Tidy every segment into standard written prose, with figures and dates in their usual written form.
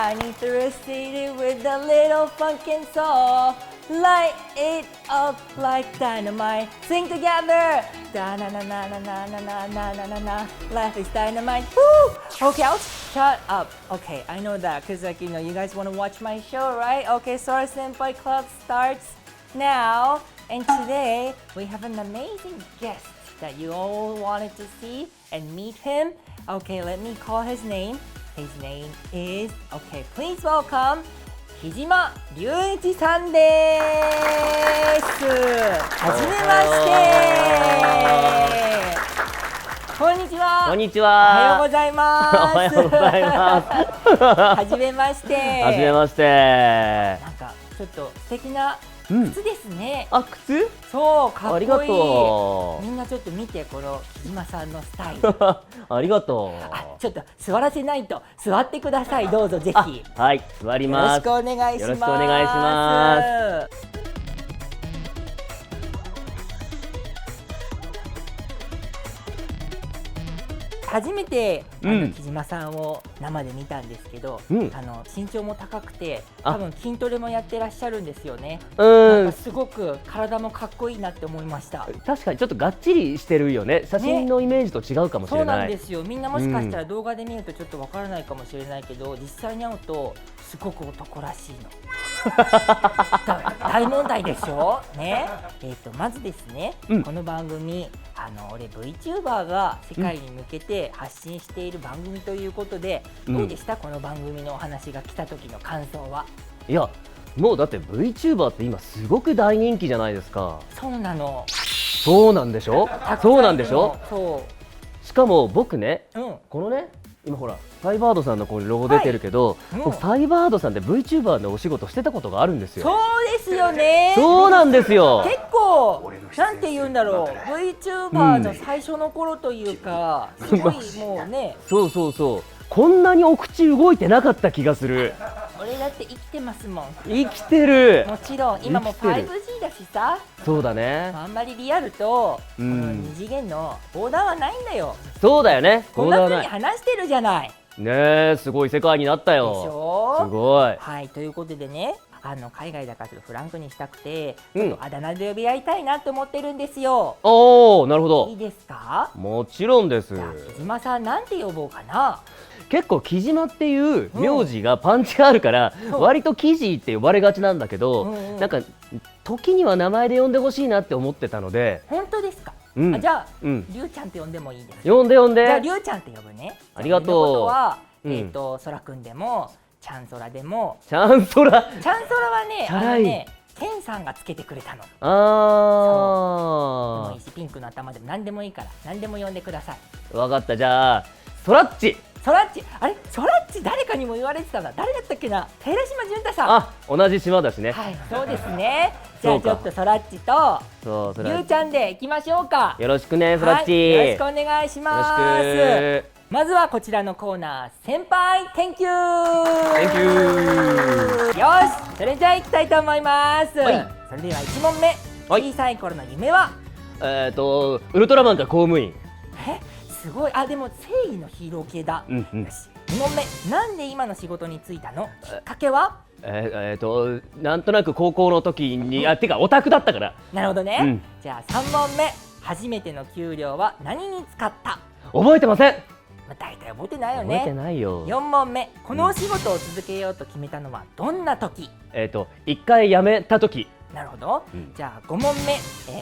I'm interested with a little funkin' soul. Light it up like dynamite. Sing together. Da na na na na na na na na na na na. Life is dynamite. Woo! Okay, shut up. Okay, I know that because you guys want to watch my show, right? Okay, Sora Senpai Club starts now. And today we have an amazing guest that you all wanted to see and meet him. Okay, let me call his name. His name is, okay, please welcome 木島隆一さんです。はじめまして。こんにちは。こんにちは。おはようございます。おはようございます。はじめまして。はじめまして。なんかちょっと素敵な靴ですね。あ、靴？そう、かっこいい。ありがとう。みんなちょっと見て、この木島さんのスタイル。ありがとう。ちょっと座らせないと、座ってください。どうぞぜひ。はい、座ります。よろしくお願いします。よろしくお願いします。初めて木島さんを生で見たんですけど、身長も高くて多分筋トレもやってらっしゃるんですよね。なんかすごく体もかっこいいなって思いました。確かにちょっとがっちりしてるよね。写真のイメージと違うかもしれない。そうなんですよ。みんなもしかしたら動画で見るとちょっとわからないかもしれないけど、実際に会うとすごく男らしいの。大問題でしょね。まずですね、この番組俺 VTuber が世界に向けて発信している番組ということで、どうでしたこの番組のお話が来た時の感想は。いや、もうだって VTuber って今すごく大人気じゃないですか。そうなの。そうなんでしょ。そうなんでしょ。そう。しかも僕ね、このね、今ほらサイバードさんのここにロゴ出てるけど、僕サイバードさんで VTuber のお仕事してたことがあるんですよ。そうですよね。そうなんですよ。結構なんて言うんだろう、 VTuber の最初の頃というか、すごいもうね。そうそうそう、こんなにお口動いてなかった気がする。俺だって生きてますもん。生きてる。もちろん今も 5G だしさ。そうだね。あんまりリアルと二次元のボーダーはないんだよ。そうだよね。こんな風に話してるじゃない。ねえ、すごい世界になったよ。でしょ。すごい。はい、ということでね、海外だからちょっとフランクにしたくて、ちょっとあだ名で呼び合いたいなと思ってるんですよ。おお、なるほど。いいですか。もちろんです。じゃあ木島さんなんて呼ぼうかな。結構木島っていう名字がパンチがあるから、割とキジって呼ばれがちなんだけど、なんか時には名前で呼んでほしいなって思ってたので。本当ですか。じゃありゅうちゃんって呼んでもいいですか。呼んで呼んで。じゃありゅうちゃんって呼ぶね。ありがとう。ことはそらくんでもちゃんそらでも。ちゃんそらはね、ケンさんがつけてくれたの。ああ。でもいいし、ピンクの頭でも何でもいいから何でも呼んでください。わかった。じゃあそらっち。そらっち、あれ、そらっち誰かにも言われてたな。誰だったっけな。寺島純太さん。あ、同じ島だしね。はい、そうですね。じゃあちょっとそらっちとりゅうちゃんでいきましょうか。よろしくね、そらっち。よろしくお願いします。まずはこちらのコーナー、先輩 Thank you。 よし、それじゃあいきたいと思います。それでは1問目、小さい頃の夢は。ウルトラマンか公務員。すごい。あ、でも正義のヒーロー系だ。よし、2問目、なんで今の仕事に就いたの。きっかけは。なんとなく高校の時に、てかオタクだったから。なるほどね。じゃあ3問目、初めての給料は何に使った。覚えてません。大体覚えてないよね。覚えてないよ。4問目、このお仕事を続けようと決めたのはどんな時。一回辞めた時。なるほど。じゃあ5問目、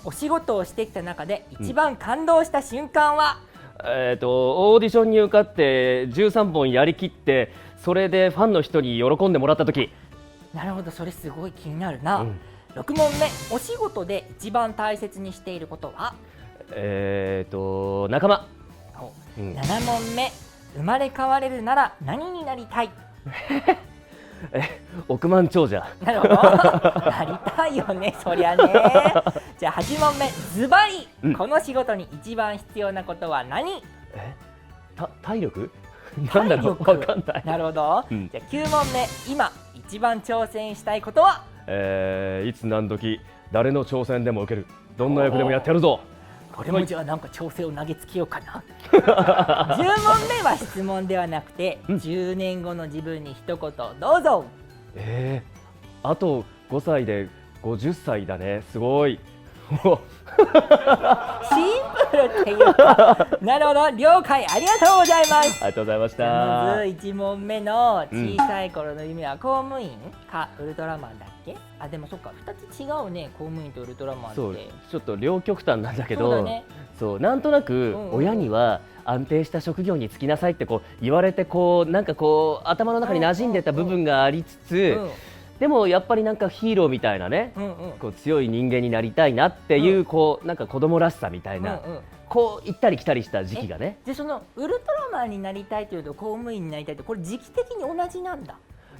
お仕事をしてきた中で一番感動した瞬間は。オーディションに受かって13本やりきって、それでファンの人に喜んでもらった時。なるほど、それすごい気になるな。6問目、お仕事で一番大切にしていることは。仲間。7問目、生まれ変われるなら何になりたい。億万長者。なるほど。なりたいよね、そりゃね。じゃあ8問目、ズバリ、この仕事に一番必要なことは何。体力。なんだろう、わかんない。なるほど。じゃあ9問目、今一番挑戦したいことは。いつ何時誰の挑戦でも受ける、どんな役でもやってやるぞ。俺もじゃあなんか調整を投げつけようかな10問目は質問ではなくて、10年後の自分に一言どうぞ。あと5歳で50歳だね。すごい。シンプルっていうかなるほど、了解、ありがとうございます。ありがとうございましじゃあまずた。1問目の小さい頃の夢は公務員かウルトラマンだっけ？あ、でもそっか、2つ違うね、公務員とウルトラマンって。そう、ちょっと両極端なんだけど、そうだね。そうなんとなく親には安定した職業に就きなさいってこう言われて、こうなんかこう頭の中に馴染んでた部分がありつつ、でもやっぱりなんかヒーローみたいなね、こう強い人間になりたいなっていう、こうなんか子供らしさみたいな、こう行ったり来たりした時期がね。でそのウルトラマンになりたいというと公務員になりたいって、これ時期的に同じなんだ？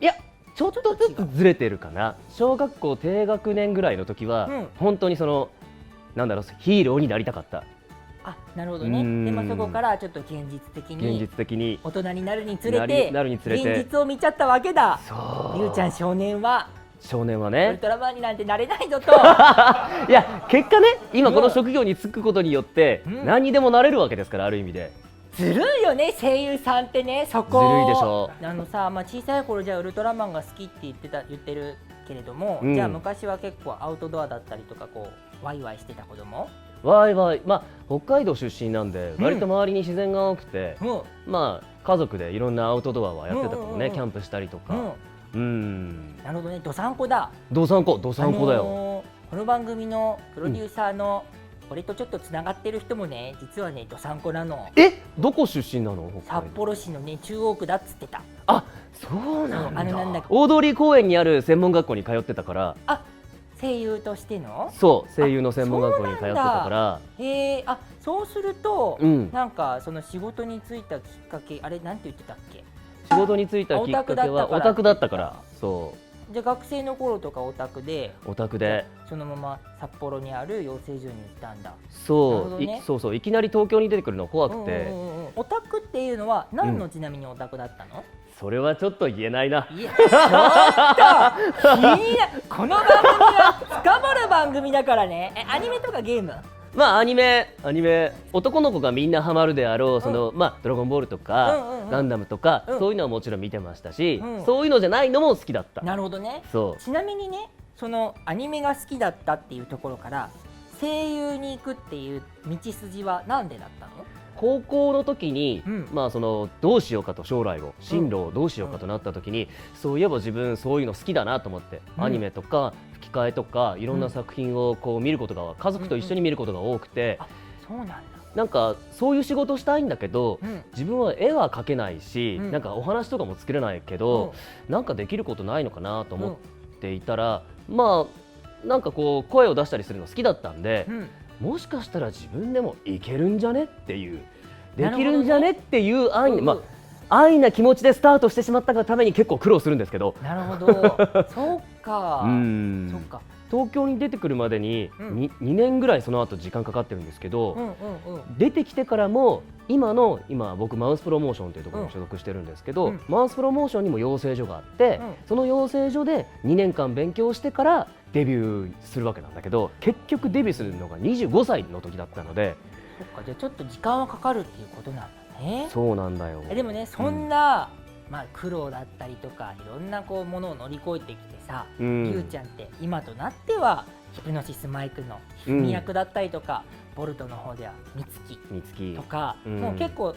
いや、ちょっとずつずれてるかな。小学校低学年ぐらいの時は、本当にそのなんだろう、ヒーローになりたかった。あ、なるほどね。でもそこからちょっと現実的に大人になるにつれて現実を見ちゃったわけだ。りゅうちゃん少年はね、ウルトラマンになんてなれないぞといや結果ね、今この職業に就くことによって何にでもなれるわけですから、ある意味で。ずるいよね、声優さんってね。そこずるいでしょ。小さい頃じゃあウルトラマンが好きって言ってるけれども、じゃあ昔は結構アウトドアだったりとか、こうワイワイしてた子供？ワイワイ、北海道出身なんで割と周りに自然が多くて、家族でいろんなアウトドアはやってたかもね。キャンプしたりとか。なるほどね、どさんこだ。どさんこだよ。この番組のプロデューサーの俺とちょっとつながってる人もね、実はねどさんこなの。どこ出身なの？札幌市のね中央区だっつってた。あ、そうなんだ。なんだっけ、大通公園にある専門学校に通ってたから。あ、声優としての？そう、声優の専門学校に通ってたから。そうすると、なんかその仕事に就いたきっかけ、あれなんて言ってたっけ？仕事に就いたきっかけはオタクだったから。そう。じゃあ学生の頃とかオタクでそのまま札幌にある養成所に行ったんだ。そう、いきなり東京に出てくるの怖くて。オタクっていうのは何のちなみにオタクだったの？それはちょっと言えないな。いや、ちょっと気になる。この番組は深掘る番組だからね。アニメとかゲーム？アニメ、男の子がみんなハマるであろう、ドラゴンボールとかガンダムとか、そういうのはもちろん見てましたし、そういうのじゃないのも好きだった。なるほどね。ちなみにね、そのアニメが好きだったっていうところから声優に行くっていう道筋はなんでだったの？高校の時に、どうしようかと、将来を進路をどうしようかとなった時に、そういえば自分そういうの好きだなと思って、アニメとか吹き替えとかいろんな作品をこう見ることが、家族と一緒に見ることが多くて、そうなんだ。なんかそういう仕事したいんだけど、自分は絵は描けないし、なんかお話とかも作れないけど、なんかできることないのかなと思っていたら、なんかこう声を出したりするの好きだったんで、もしかしたら自分でもいけるんじゃねっていう、できるんじゃねっていう安易な気持ちでスタートしてしまったがために結構苦労するんですけど。なるほど。そうか。東京に出てくるまでに 2年ぐらいその後時間かかってるんですけど、出てきてからも今僕マウスプロモーションというところに所属してるんですけど、マウスプロモーションにも養成所があって、その養成所で2年間勉強してからデビューするわけなんだけど、結局デビューするのが25歳の時だったので。そっか、じゃあちょっと時間はかかるっていうことなんだね。そうなんだよ。でもね、そんな、苦労だったりとかいろんなこうものを乗り越えてきてさ、りゅうちゃんって今となってはヒプノシスマイクのひふみ役だったりとか、ボルトの方ではみつきとか、もう結構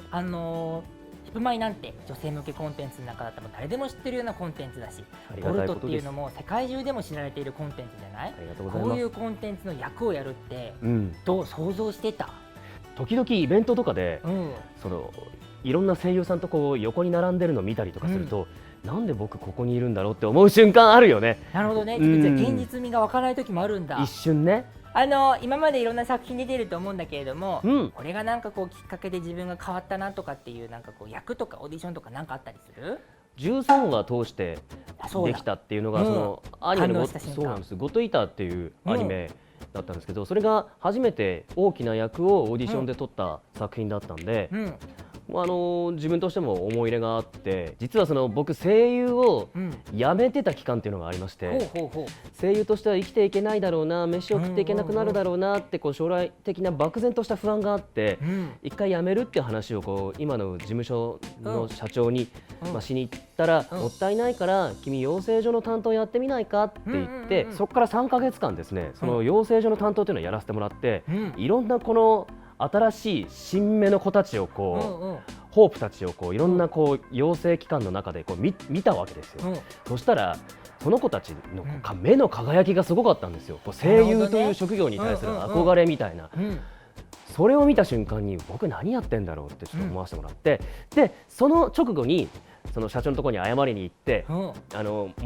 ヒプマイなんて女性向けコンテンツの中だったら誰でも知ってるようなコンテンツだし、ボルトっていうのも世界中でも知られているコンテンツじゃない？こういうコンテンツの役をやるってどう想像してた？時々イベントとかで、いろんな声優さんとこう横に並んでるのを見たりとかすると、なんで僕ここにいるんだろうって思う瞬間あるよね。なるほどね。現実味がわからない時もあるんだ。一瞬ね。今までいろんな作品で出ると思うんだけれども、これがなんかこうきっかけで自分が変わったなとかっていう、なんかこう役とかオーディションとかなんかあったりする？13話通してできたっていうのが、そのアニメのそうなんです。ゴッドイーターっていうアニメだったんですけど、それが初めて大きな役をオーディションで取った作品だったんで、自分としても思い入れがあって、実はその僕声優を辞めてた期間っていうのがありまして、声優としては生きていけないだろうな、飯を食っていけなくなるだろうなってこう将来的な漠然とした不安があって、一回辞めるっていう話をこう今の事務所の社長にしに行ったら、もったいないから君養成所の担当やってみないかって言って、そこから3ヶ月間ですね、その養成所の担当っていうのをやらせてもらって、いろんなこの新しい新芽の子たちをこう、ホープたちをこういろんなこう養成機関の中でこう見たわけですよ。そしたらその子たちの目の輝きがすごかったんですよ。こう声優という職業に対する憧れみたいな。それを見た瞬間に僕何やってんだろうってちょっと思わせてもらって、でその直後にその社長のところに謝りに行って、も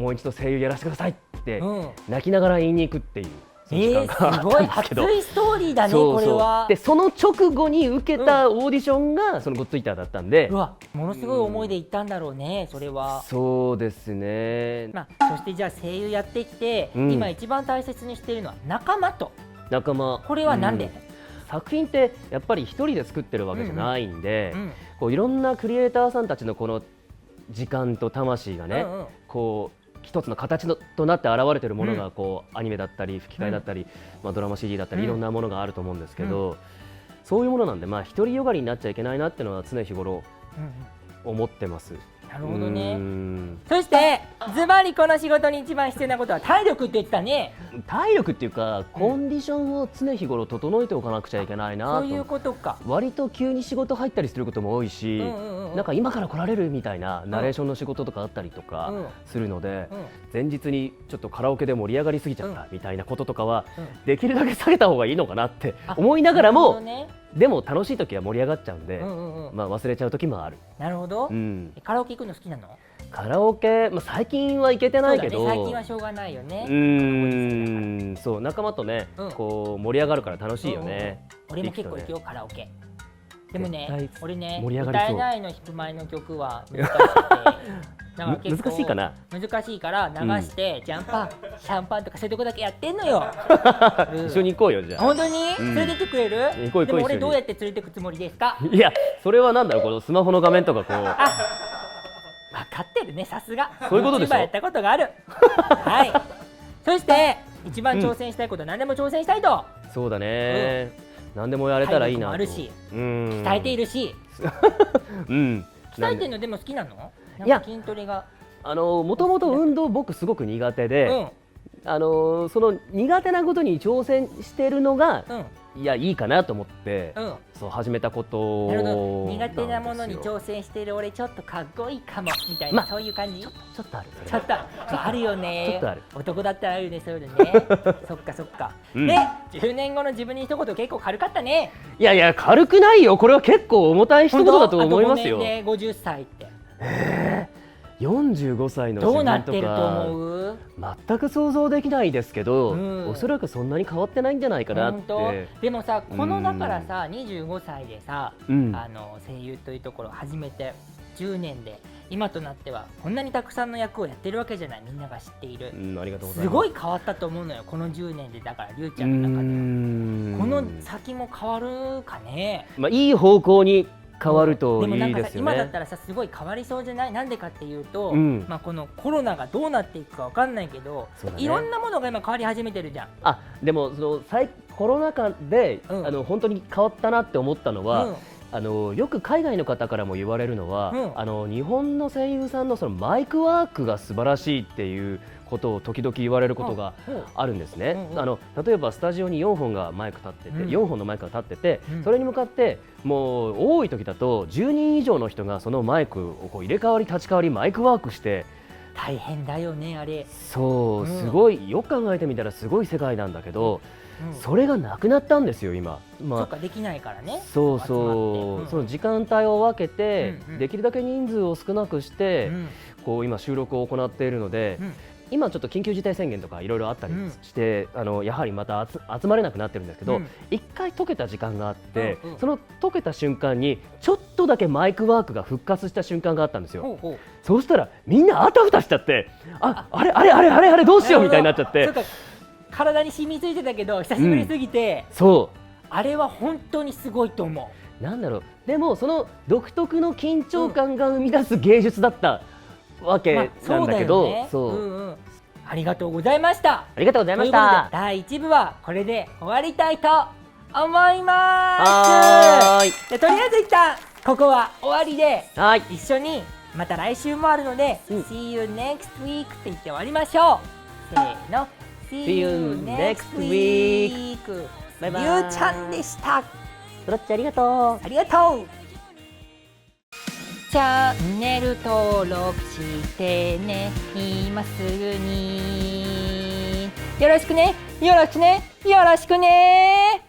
う一度声優やらせてくださいって泣きながら言いに行くっていう。すごい熱いストーリーだね。これはでその直後に受けたオーディションがそのゴッドイーターだったんで、ものすごい思いで行ったんだろうね、それは。そうですね。そしてじゃあ声優やってきて、今一番大切にしているのは仲間と。これはなんで？作品ってやっぱり一人で作ってるわけじゃないんで、こういろんなクリエイターさんたちのこの時間と魂がね、こう一つの形となって現れているものがこうアニメだったり吹き替えだったり、ドラマ CD だったりいろんなものがあると思うんですけど、そういうものなんで独りよがりになっちゃいけないなっていうのは常日頃思ってます。なるほどね。そしてズバリこの仕事に一番必要なことは体力って言ってたね。体力っていうか、コンディションを常日頃整えておかなくちゃいけないなと。そういうことか。割と急に仕事入ったりすることも多いし、なんか今から来られるみたいなナレーションの仕事とかあったりとかするので、前日にちょっとカラオケで盛り上がりすぎちゃったみたいなこととかはできるだけ避けた方がいいのかなって思いながらも、でも楽しい時は盛り上がっちゃうんで、忘れちゃう時もある。なるほど。カラオケ行くの好きなの？カラオケ、最近は行けてないけど、最近はしょうがないよね。そう、仲間とね、こう盛り上がるから楽しいよね。俺も結構行くよ、カラオケ。でもね、俺ね、歌えないの弾く前の曲は難しくて、難しいかな。難しいから流してシャンパンとかそういうとこだけやってんのよ。一緒に行こうよ、じゃあ。本当に連れてってくれる？行こう。でも俺どうやって連れてくつもりですか？いや、それはなんだろう、このスマホの画面とかこう。分かってるね、さすが。そういうことでしょ。やったことがある。はい。そして一番挑戦したいことは何でも挑戦したいと。そうだね。何でもやれたらいいなと。あるし、鍛えているし。鍛えてるのでも好きなの？いや、筋トレが。もともと運動僕すごく苦手で、その苦手なことに挑戦してるのが、いやいいかなと思って、そう始めたことなんですよ。苦手なものに挑戦してる俺ちょっとかっこいいかもみたいな、そういう感じ。ちょっとある。ちょっとあるよね。ちょっとある。男だったらあるね、そういうのね。そっかそっか。で、10年後の自分に一言結構軽かったね。いやいや軽くないよ。これは結構重たい一言だと思いますよ。あと5年で50歳って。45歳の自分とかどうなってると思う？全く想像できないですけど、おそらくそんなに変わってないんじゃないかなって。でもさ、このだからさ、25歳でさ、声優というところを始めて10年で今となってはこんなにたくさんの役をやってるわけじゃない。みんなが知っている。ありがとうございます。すごい変わったと思うのよ、この10年で。だからりゅうちゃんの中でこの先も変わるかね。いい方向に変わるといいですよね。でもなんかさ、今だったらさすごい変わりそうじゃない？なんでかっていうと、このコロナがどうなっていくかわかんないけど、いろんなものが今変わり始めてるじゃん。でもそのコロナ禍で、本当に変わったなって思ったのは、よく海外の方からも言われるのは、日本の声優さんのそのマイクワークが素晴らしいっていうことを時々言われることがあるんですね。例えばスタジオに4本がマイク立ってて、4本のマイクが立ってて、それに向かってもう多い時だと10人以上の人がそのマイクをこう入れ替わり立ち替わりマイクワークして大変だよね、あれ。そう、すごいよく考えてみたらすごい世界なんだけど、それがなくなったんですよ今。そっか、できないからね。そうそう、その時間帯を分けて、できるだけ人数を少なくして、こう今収録を行っているので、今ちょっと緊急事態宣言とかいろいろあったりして、やはりまた集まれなくなってるんですけど、一回解けた時間があって、その解けた瞬間にちょっとだけマイクワークが復活した瞬間があったんですよ。そうしたらみんなあたふたしちゃって、あれどうしようみたいになっちゃって。体に染みついてたけど久しぶりすぎて、そう、あれは本当にすごいと思う。なんだろう、でもその独特の緊張感が生み出す芸術だったわけなんだけど、ありがとうございました。ありがとうございましということでた。第1部はこれで終わりたいと思いまはーい。す。でとりあえず一旦ここは終わりで、はい。一緒にまた来週もあるので、See you next week って言って終わりましょう。せーの See you next week。バイバイ。ゆうちゃんでした。そらっちありがとう。ありがとう。チャンネル登録してね、今すぐに。よろしくね、よろしくね、よろしくね。